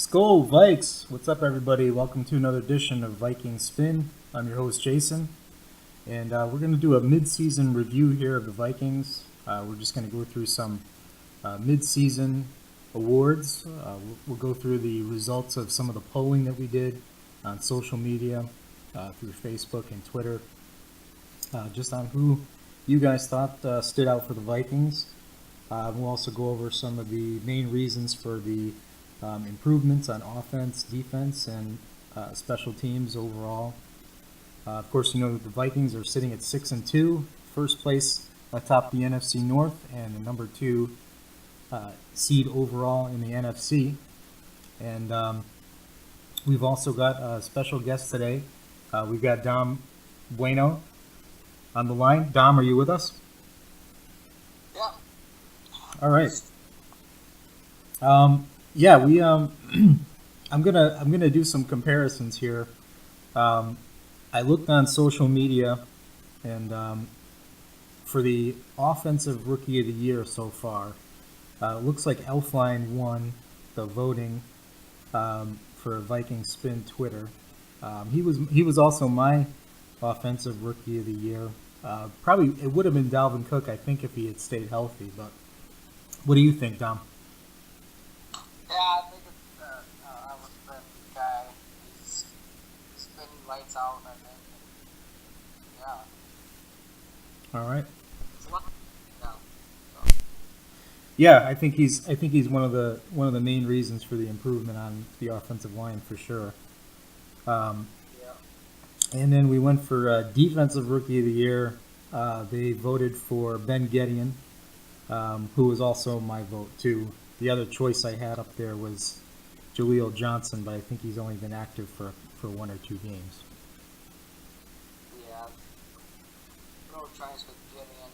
Skull Vikes, what's up, everybody? Welcome to another edition of Viking Spin. I'm your host, Jason, and we're going to do a mid-season review here of the Vikings. We're just going to go through some mid-season awards. We'll go through the results of some of the polling that we did on social media, through Facebook and Twitter, just on who you guys thought stood out for the Vikings. We'll also go over some of the main reasons for the improvements on offense, defense, and special teams overall. Of course, you know that the Vikings are sitting at 6-2, first place atop the NFC North, and the number 2 seed overall in the NFC. And we've also got a special guest today. We've got Dom Bueno on the line. Dom, are you with us? Yeah. All right. Yeah, we I'm gonna do some comparisons here. I looked on social media, and for the offensive rookie of the year so far, it looks like Elfline won the voting for Viking Spin Twitter. He was also my offensive rookie of the year. Probably it would have been Dalvin Cook, I think, if he had stayed healthy. But what do you think, Dom? Yeah, I think it's I was the guy. He's been lights out, I think. Yeah. All right. It's a lot. Yeah. Yeah, I think he's one of the main reasons for the improvement on the offensive line for sure. Um, Yeah. and then we went for defensive rookie of the year. They voted for Ben Gedeon, who was also my vote too. The other choice I had up there was Jaleel Johnson, but I think he's only been active for 1 or 2 games. Yeah. No chance with Gideon.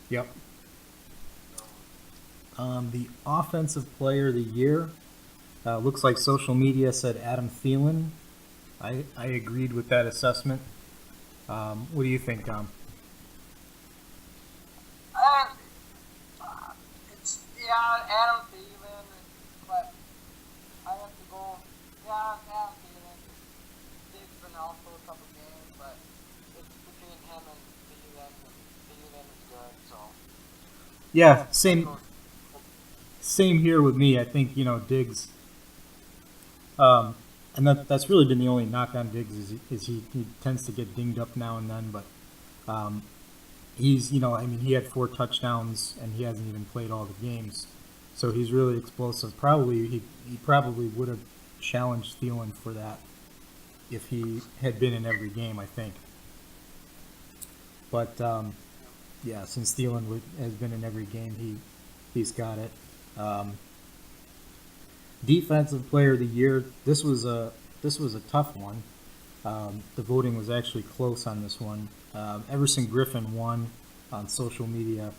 Yep. So, The offensive player of the year looks like social media said Adam Thielen. I agreed with that assessment. What do you think, Dom? it's Adam Thielen, but I have to go. Yeah, Adam Thielen. Diggs been out for a couple games, but it's between him and Thielen. Thielen is good, so. Yeah, same here with me. I think Diggs, and that's really been the only knock on Diggs is he tends to get dinged up now and then, but he's he had 4 touchdowns and he hasn't even played all the games, so he's really explosive. Probably he probably would have challenged Thielen for that if he had been in every game, I think. But yeah, since Thielen has been in every game, he's got it. Defensive player of the year. This was a tough one. The voting was actually close on this one. Everson Griffin won on social media,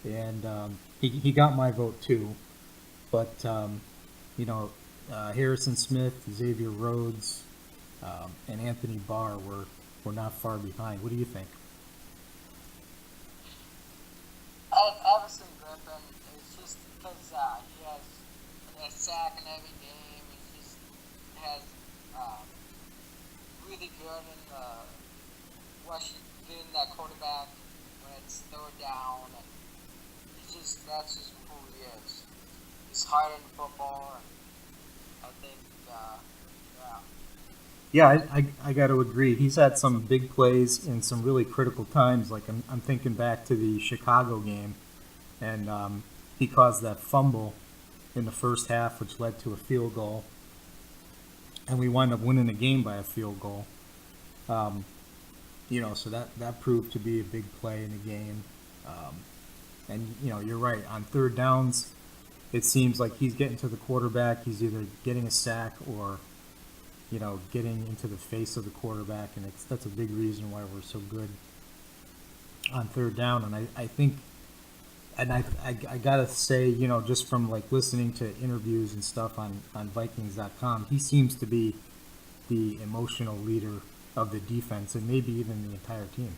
and he got my vote too. But Harrison Smith, Xavier Rhodes, and Anthony Barr were not far behind. What do you think? Everson Griffin is just because he has a sack in every game. He just has really good in rushing, getting that quarterback when it's third down, and that's just who he is. He's hard in football, and I think yeah. Yeah, I got to agree. He's had some big plays in some really critical times. Like I'm thinking back to the Chicago game, and he caused that fumble in the first half, which led to a field goal, and we wound up winning the game by a field goal. So that proved to be a big play in the game. And you're right, on third downs, it seems like he's getting to the quarterback. He's either getting a sack or getting into the face of the quarterback, and that's a big reason why we're so good on third down. And I think, and I gotta say, just from like listening to interviews and stuff on Vikings.com, he seems to be the emotional leader of the defense and maybe even the entire team.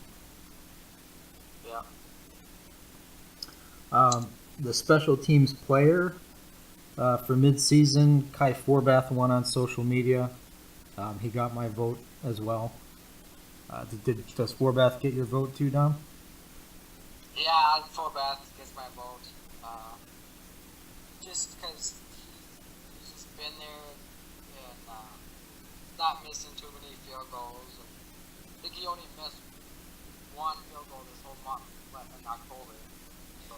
Yeah. The special teams player, For mid-season, Kai Forbath won on social media. He got my vote as well. Does Forbath get your vote too, Dom? Yeah, Forbath gets my vote. Just because he's just been there and not missing too many field goals. And I think he only missed one field goal this whole month, in October. So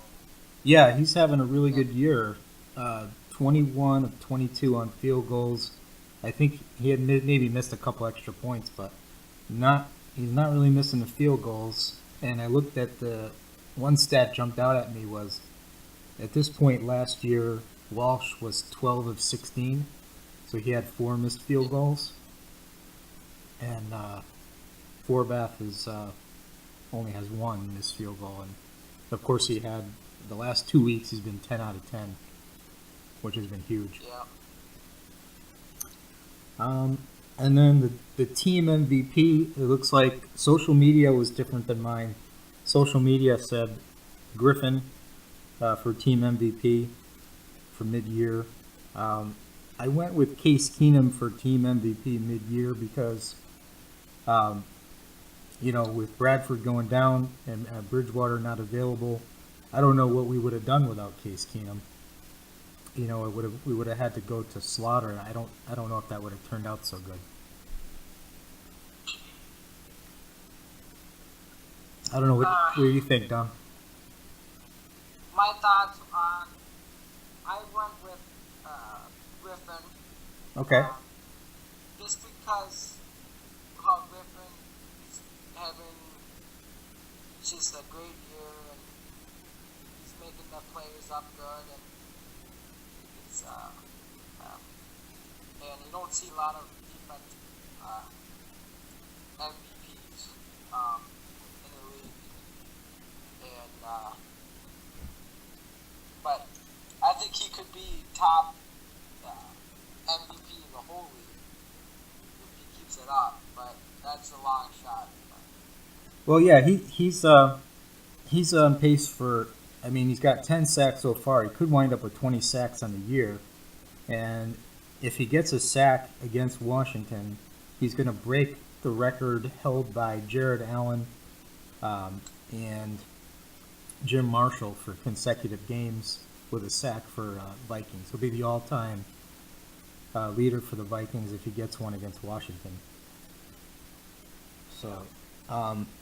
Yeah, he's having a really yeah, good year. 21 of 22 on field goals. I think he had maybe missed a couple extra points, but not he's not really missing the field goals. And I looked at the one stat jumped out at me was at this point last year Walsh was 12 of 16, so he had 4 missed field goals, and Forbath is only has 1 missed field goal, and of course he had the last 2 weeks he's been 10 out of 10, which has been huge. yeah. And then the team MVP, it looks like social media was different than mine. Social media said Griffin for team MVP for mid-year. I went with Case Keenum for team MVP mid-year because, with Bradford going down and Bridgewater not available, I don't know what we would have done without Case Keenum. We would have had to go to Slaughter, and I don't know if that would have turned out so good. I don't know what do you think, Dom? My thoughts on I went with Griffin. Okay. Just because how Griffin is having just a great year and he's making the players up good and it's and you don't see a lot of defense MVPs in the league and but I think he could be top MVP in the whole league if he keeps it up, but that's a long shot. Well, yeah, he's on pace for. I mean, he's got 10 sacks so far. He could wind up with 20 sacks on the year, and if he gets a sack against Washington, he's going to break the record held by Jared Allen and Jim Marshall for consecutive games with a sack for Vikings. He'll be the all-time leader for the Vikings if he gets one against Washington. So,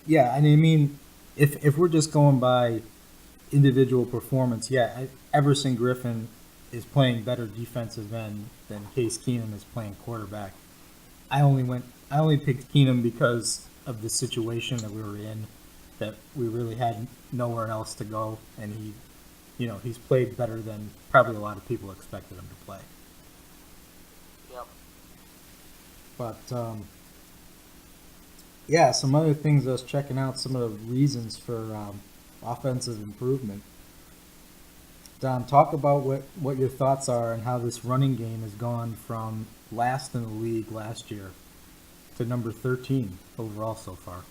yeah, I mean, if we're just going by individual performance, yeah, Everson Griffin is playing better defensive end than Case Keenum is playing quarterback. I only picked Keenum because of the situation that we were in, that we really had nowhere else to go, and he's played better than probably a lot of people expected him to play. Yep. But yeah, some other things I was checking out, some of the reasons for offensive improvement. Don, talk about what your thoughts are and how this running game has gone from last in the league last year to number 13 overall so far.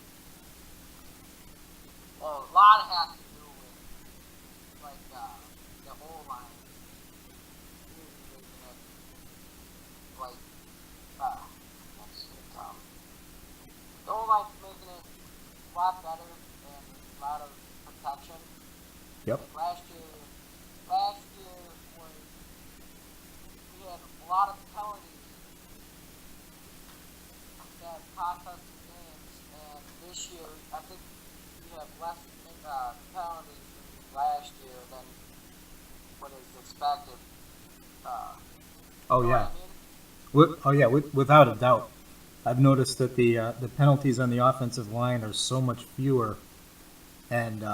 Well, a lot has to do with like the whole line really making it like let's see, the whole line's making it a lot better and a lot of protection. Yep. Like last year was we had a lot of penalties that cost us the games, and this year I think we have less penalties than last year than what is expected. Oh You know yeah. what I mean? Without a doubt. I've noticed that the penalties on the offensive line are so much fewer, and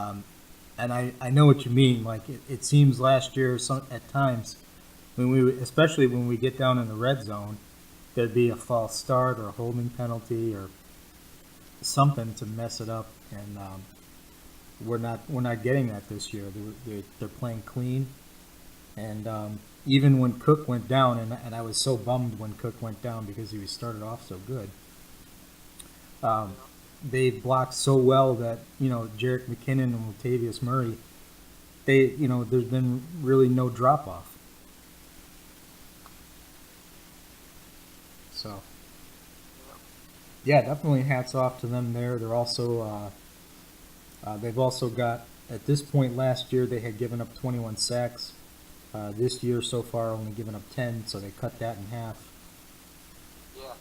I know what you mean. Like it seems last year, at times, especially when we get down in the red zone, there'd be a false start or a holding penalty or something to mess it up, and we're not getting that this year. They're playing clean, and even when Cook went down, and I was so bummed when Cook went down because he was started off so good. They blocked so well that Jerick McKinnon and Latavius Murray, there's been really no drop off. So Yep. yeah, definitely hats off to them there. They're also they've also got at this point last year they had given up 21 sacks. This year so far only given up 10, so they cut that in half. Yeah.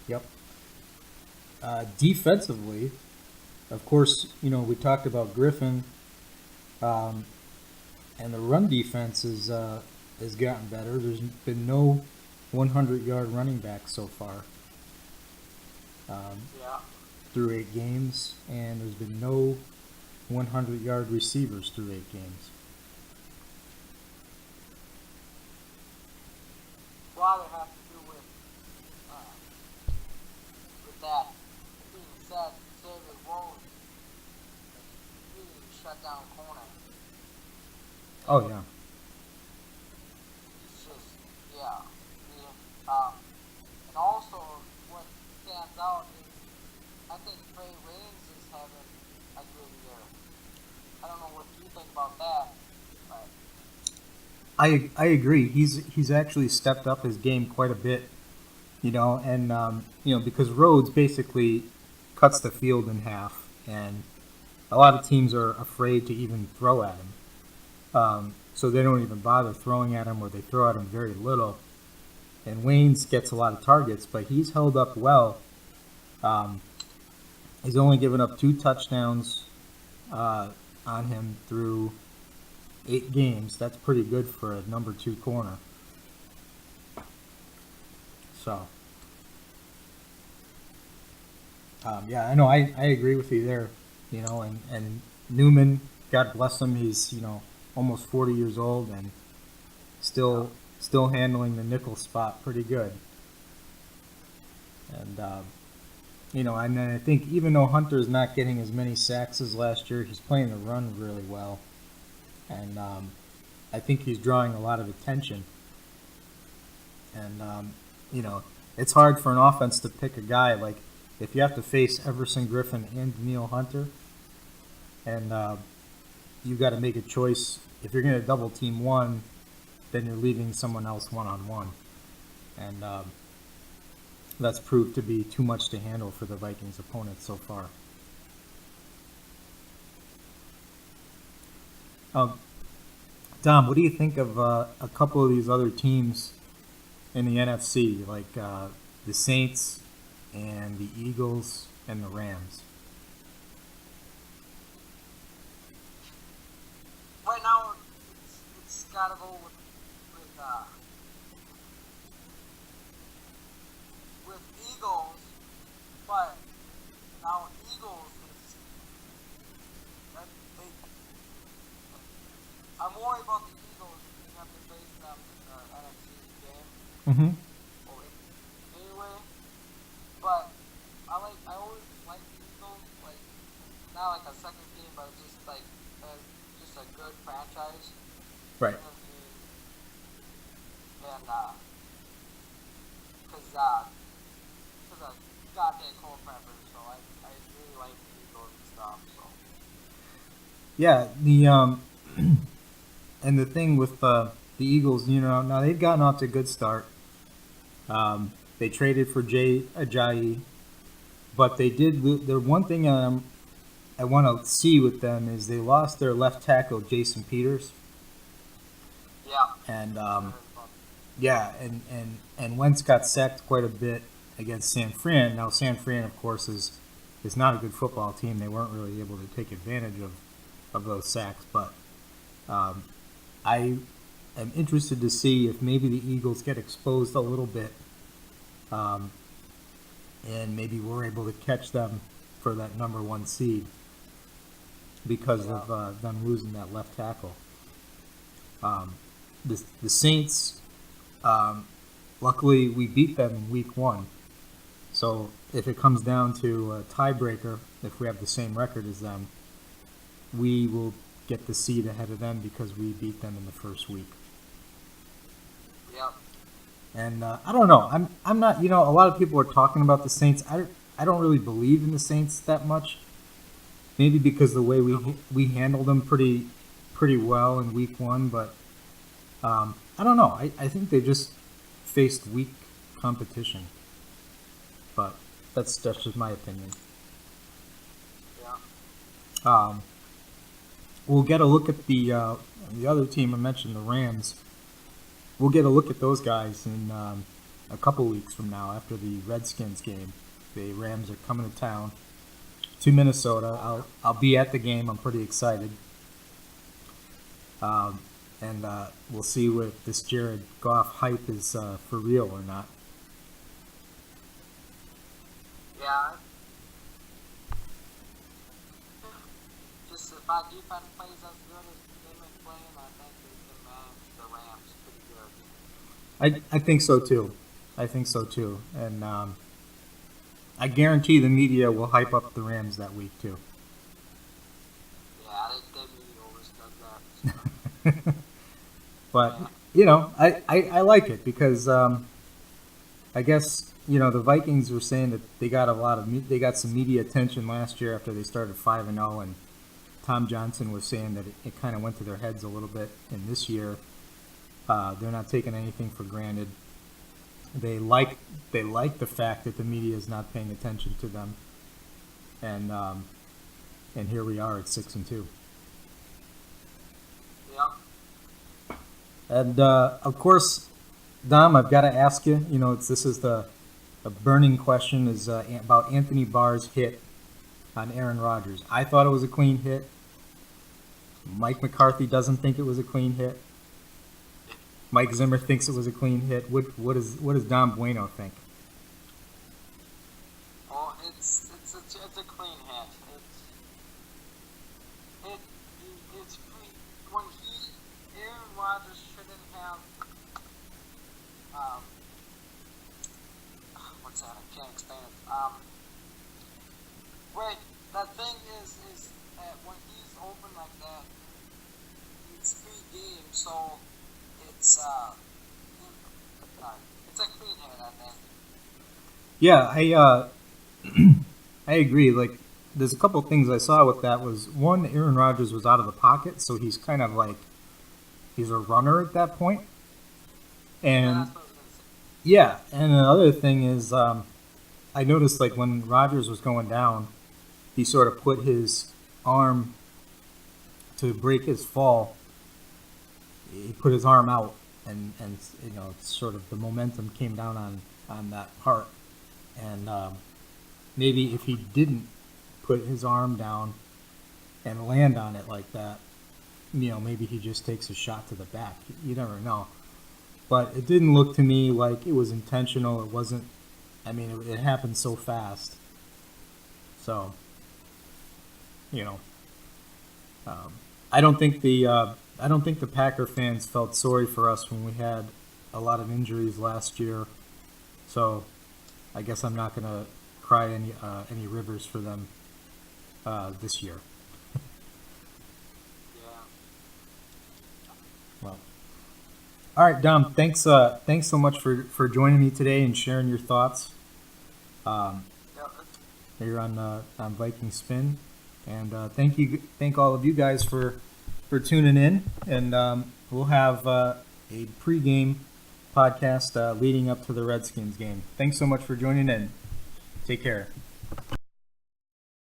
Yep. Defensively, of course, we talked about Griffin, um, and the run defense has gotten better. There's been no 100-yard running back so far Yeah. through 8 games, and there's been no 100-yard receivers through 8 games. A lot of it has to do with that being said, Xavier Rhodes really shut down corner. Oh yeah, It's just, yeah. Um, and also, what stands out is I think Trey Waynes is having a good year. I don't know what you think about that, but I agree. He's actually stepped up his game quite a bit, and because Rhodes basically cuts the field in half, and a lot of teams are afraid to even throw at him. So they don't even bother throwing at him, or they throw at him very little. And Waynes gets a lot of targets, but he's held up well. Um, he's only given up 2 touchdowns on him through 8 games. That's pretty good for a number 2 corner. So, yeah, I know. I agree with you there. And Newman, God bless him, he's almost 40 years old and yeah, still handling the nickel spot pretty good. And and I think even though Hunter's not getting as many sacks as last year, he's playing the run really well, and I think he's drawing a lot of attention. And it's hard for an offense to pick a guy like if you have to face Everson Griffin and Daniil Hunter, and you got to make a choice. If you're going to double team one, then you're leaving someone else one-on-one. And that's proved to be too much to handle for the Vikings opponents so far. Um, Dom, what do you think of a couple of these other teams in the NFC, like the Saints and the Eagles and the Rams? right now it's gotta go with Eagles, but now Eagles is they, I'm worried about the Eagles. We have to face them in the NFC game. Mm-hmm. Or anyway, but I always like the Eagles, like not like a second team, but just like just a good franchise. Right. And because of goddamn cold pepper, so I really like the Eagles and stuff. So Yeah. The and the thing with the Eagles, now they've gotten off to a good start. They traded for Jay Ajayi, but they did. The one thing I want to see with them is they lost their left tackle Jason Peters, yeah, and I heard about yeah, and Wentz got sacked quite a bit against San Fran. Now San Fran, of course, is not a good football team. They weren't really able to take advantage of those sacks, but I am interested to see if maybe the Eagles get exposed a little bit, and maybe we're able to catch them for that number 1 seed because yeah, of them losing that left tackle. The Saints, luckily we beat them in week 1. So if it comes down to a tiebreaker, if we have the same record as them, we will get the seed ahead of them because we beat them in the first week. yeah, And I don't know. I'm not. A lot of people are talking about the Saints. I don't really believe in the Saints that much. Maybe because the way we handled them pretty well in week 1, but I don't know. I think they just faced weak competition. But that's just my opinion. Yeah. We'll get a look at the other team I mentioned, the Rams. We'll get a look at those guys in a couple weeks from now after the Redskins game. The Rams are coming to town to Minnesota. I'll be at the game. I'm pretty excited. And we'll see if this Jared Goff hype is for real or not. Yeah. Just if our defense plays as good as they've been playing, I think we can manage the Rams pretty good. I think so too. I think so too. And I guarantee the media will hype up the Rams that week too. Yeah, they media always does that. But I like it because I guess the Vikings were saying that they got some media attention last year after they started 5-0, and Tom Johnson was saying that it kind of went to their heads a little bit. And this year, they're not taking anything for granted. They like the fact that the media is not paying attention to them, and here we are at 6-2. Yeah. And of course, Dom, I've got to ask you. This is a burning question is about Anthony Barr's hit on Aaron Rodgers. I thought it was a clean hit. Mike McCarthy doesn't think it was a clean hit. Mike Zimmer thinks it was a clean hit. What does Don Bueno think? Well, it's a clean hit. It's pretty, when Aaron Rodgers shouldn't have what's that? I can't explain it. Wait, the thing is that when he's open like that, it's free game, so it's a clean hit, I think. Yeah, I agree. Like, there's a couple of things I saw with that. Was one, Aaron Rodgers was out of the pocket, so he's kind of like he's a runner at that point. And yeah, and another thing is, I noticed like when Rodgers was going down, he sort of put his arm to break his fall. He put his arm out, and sort of the momentum came down on that part. And maybe if he didn't put his arm down and land on it like that, maybe he just takes a shot to the back. You never know. But it didn't look to me like it was intentional. It wasn't. I mean, it happened so fast. So, I don't think the Packer fans felt sorry for us when we had a lot of injuries last year. So, I guess I'm not gonna cry any rivers for them this year. Yeah. Well, all right, Dom. Thanks so much for joining me today and sharing your thoughts. Here on Viking Spin, and thank all of you guys for tuning in, and we'll have a pregame podcast leading up to the Redskins game. Thanks so much for joining in. Take care.